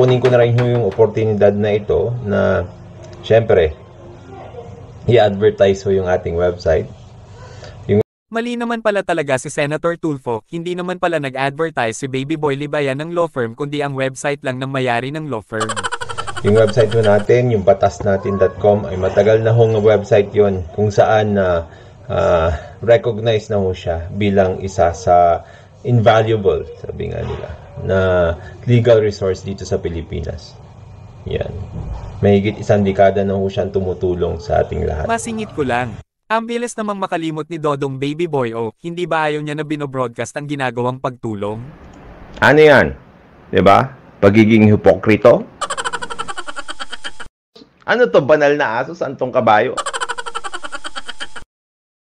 kukunin ko na rin yung oportunidad na ito na syempre i-advertise ho yung ating website. Mali naman pala talaga si Senator Tulfo, hindi naman pala nag-advertise si Baby Boy Libayan ng law firm kundi ang website lang ng may-ari ng law firm. Yung website ho natin, yung batasnatin.com, ay matagal na hong website yon kung saan recognized na ho siya bilang isa sa invaluable, sabi nga nila, na legal resource dito sa Pilipinas. Yan. Mahigit isang dekada na ho siyang tumutulong sa ating lahat. Masingit ko lang. Ang bilis namang makalimot ni Dodong Baby Boy o hindi ba ayaw niya na binobroadcast ang ginagawang pagtulong? Ano yan? Diba? Pagiging hipokrito? Ano to, banal na aso? Saan tong kabayo?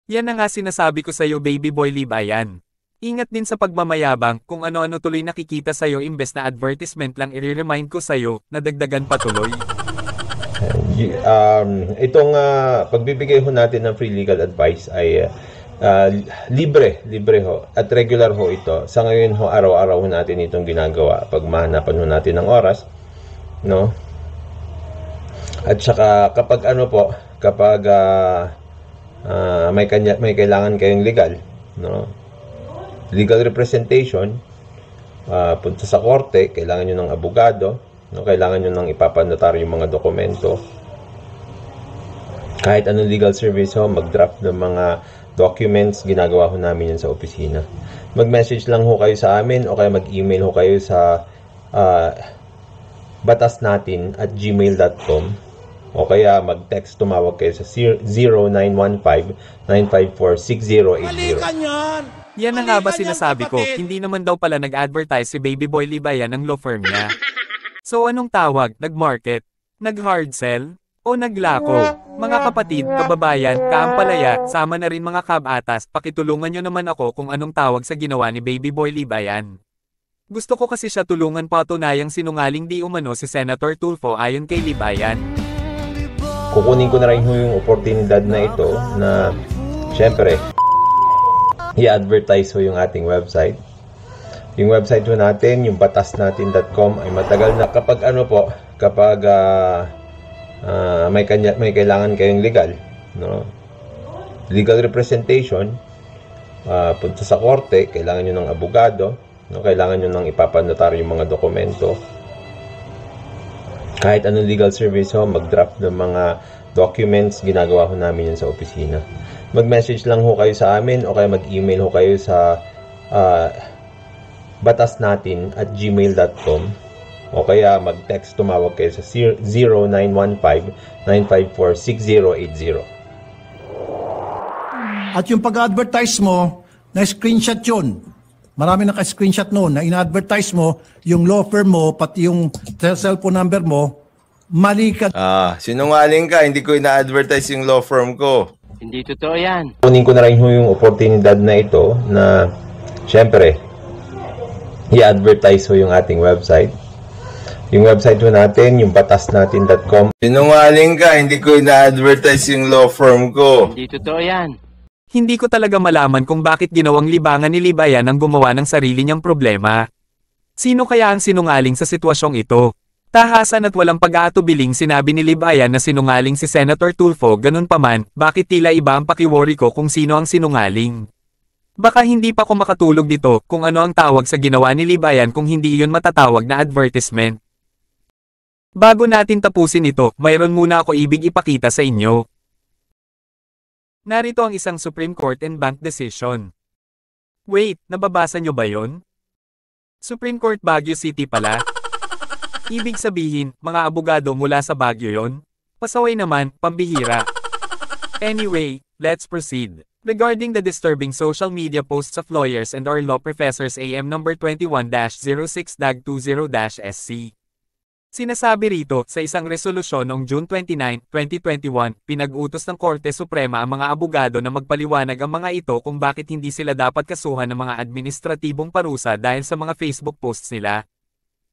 Yan na nga sinasabi ko sa'yo Baby Boy Libayan. Ingat din sa pagmamayabang kung ano-ano tuloy nakikita sa'yo imbes na advertisement lang i-remind ko sa'yo na dagdagan patuloy. Itong pagbibigay ho natin ng free legal advice ay libre ho at regular ho ito. Sa ngayon ho, araw-araw ho natin itong ginagawa pag mahanapan ho natin ng oras, no? At saka kapag may kailangan kayong legal, no? Legal representation, punta sa korte, kailangan nyo ng abogado, no? Kailangan nyo ng ipapanotaryo yung mga dokumento. Kahit anong legal service ho, mag-draft ng mga documents, ginagawa ho namin yan sa opisina. Mag-message lang ho kayo sa amin o kaya mag-email ho kayo sa batasnatin@gmail.com o kaya mag-text, tumawag kayo sa 0915-954-6080. Yan na nga ba sinasabi ko, hindi naman daw pala nag-advertise si Baby Boy Libayan ng law firm niya. So anong tawag? Nag-market? Nag-hard sell? O naglako? Mga kapatid, kababayan, kaampalaya, sama na rin mga kabatas, pakitulungan nyo naman ako kung anong tawag sa ginawa ni Baby Boy Libayan. Gusto ko kasi siya tulungan patunayang sinungaling di umano si Senator Tulfo ayon kay Libayan. Kukunin ko na rin yung oportunidad na ito na syempre i-advertise ho yung ating website. Yung website ho natin, yung batasnatin.com, ay matagal na kapag may kailangan kayong legal, no? Legal representation, punta sa korte, kailangan nyo ng abogado, no? Kailangan nyo ng ipapanotaryo yung mga dokumento. Kahit anong legal service ho, mag-draft ng mga documents, ginagawa ho namin yan sa opisina. Mag-message lang ho kayo sa amin o kaya mag-email ho kayo sa batasnatin@gmail.com o kaya mag-text, tumawag kayo sa 0915-954-6080. At yung pag-advertise mo, na-screenshot yun. Marami naka-screenshot noon na in-advertise mo, yung law firm mo, pati yung cellphone number mo, mali ka. Sinungaling ka, hindi ko ina-advertise yung law firm ko. Hindi totoo yan. Kunin ko na rin ho yung oportunidad na ito na syempre i-advertise ho yung ating website. Yung website ho natin, yung batasnatin.com. Sinungaling ka, hindi ko ina-advertise yung law firm ko. Hindi totoo yan. Hindi ko talaga malaman kung bakit ginawang libangan ni Libayan ang gumawa ng sarili niyang problema. Sino kaya ang sinungaling sa sitwasyong ito? Tahasan at walang pag-aatubiling sinabi ni Libayan na sinungaling si Senator Tulfo, ganun pa man, bakit tila iba ang pakiworry ko kung sino ang sinungaling? Baka hindi pa ako makatulog dito kung ano ang tawag sa ginawa ni Libayan kung hindi iyon matatawag na advertisement. Bago natin tapusin ito, mayroon muna ako ibig ipakita sa inyo. Narito ang isang Supreme Court and Bank decision. Wait, nababasa nyo ba yon? Supreme Court Baguio City pala? Ibig sabihin, mga abogado mula sa Baguio yon? Pasaway naman, pambihira. Anyway, let's proceed. Regarding the disturbing social media posts of lawyers and or law professors AM number 21-06-20-SC. Sinasabi rito, sa isang resolusyon noong June 29, 2021, pinag-utos ng Korte Suprema ang mga abogado na magpaliwanag ang mga ito kung bakit hindi sila dapat kasuhan ng mga administratibong parusa dahil sa mga Facebook posts nila.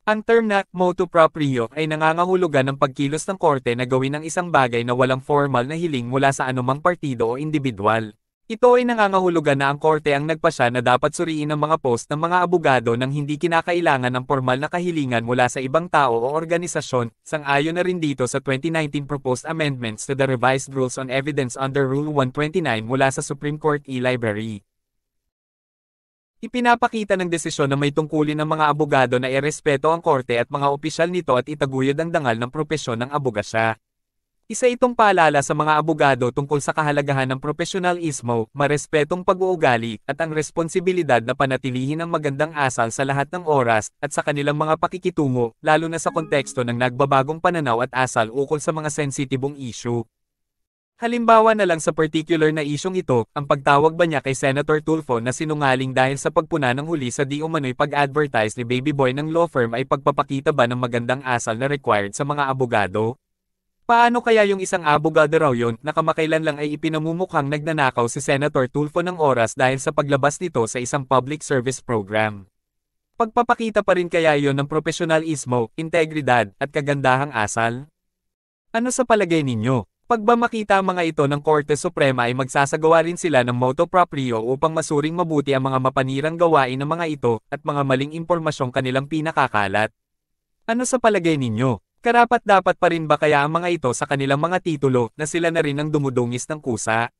Ang term na motu proprio ay nangangahulugan ng pagkilos ng korte na gawin ang isang bagay na walang formal na hiling mula sa anumang partido o individual. Ito ay nangangahulugan na ang korte ang nagpasya na dapat suriin ang mga post ng mga abogado nang hindi kinakailangan ng formal na kahilingan mula sa ibang tao o organisasyon, sang-ayon na rin dito sa 2019 proposed amendments to the revised rules on evidence under Rule 129 mula sa Supreme Court e-Library. Ipinapakita ng desisyon na may tungkulin ng mga abogado na irespeto ang korte at mga opisyal nito at itaguyod ang dangal ng propesyon ng abogasya. Isa itong paalala sa mga abogado tungkol sa kahalagahan ng profesionalismo, marespetong pag-uugali, at ang responsibilidad na panatilihin ang magandang asal sa lahat ng oras, at sa kanilang mga pakikitungo, lalo na sa konteksto ng nagbabagong pananaw at asal ukol sa mga sensitibong issue. Halimbawa na lang sa particular na isyong ito, ang pagtawag ba niya kay Senator Tulfo na sinungaling dahil sa pagpuna ng huli sa di umano'y pag-advertise ni Baby Boy ng law firm ay pagpapakita ba ng magandang asal na required sa mga abogado? Paano kaya yung isang abogado raw yun na kamakailan lang ay ipinamumukhang nagnanakaw si Senator Tulfo ng oras dahil sa paglabas nito sa isang public service program? Pagpapakita pa rin kaya yon ng profesionalismo, integridad, at kagandahang asal? Ano sa palagay ninyo? Pag ba makita ang mga ito ng Korte Suprema ay magsasagawa rin sila ng motu proprio upang masuring mabuti ang mga mapanirang gawain ng mga ito at mga maling impormasyong kanilang pinakakalat? Ano sa palagay ninyo? Karapat-dapat pa rin ba kaya ang mga ito sa kanilang mga titulo na sila na rin ang dumudungis ng kusa?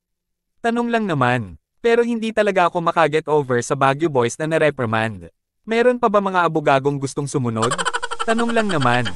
Tanong lang naman. Pero hindi talaga ako makaget over sa Baguio Boys na nareprimand. Meron pa ba mga abogagong gustong sumunod? Tanong lang naman.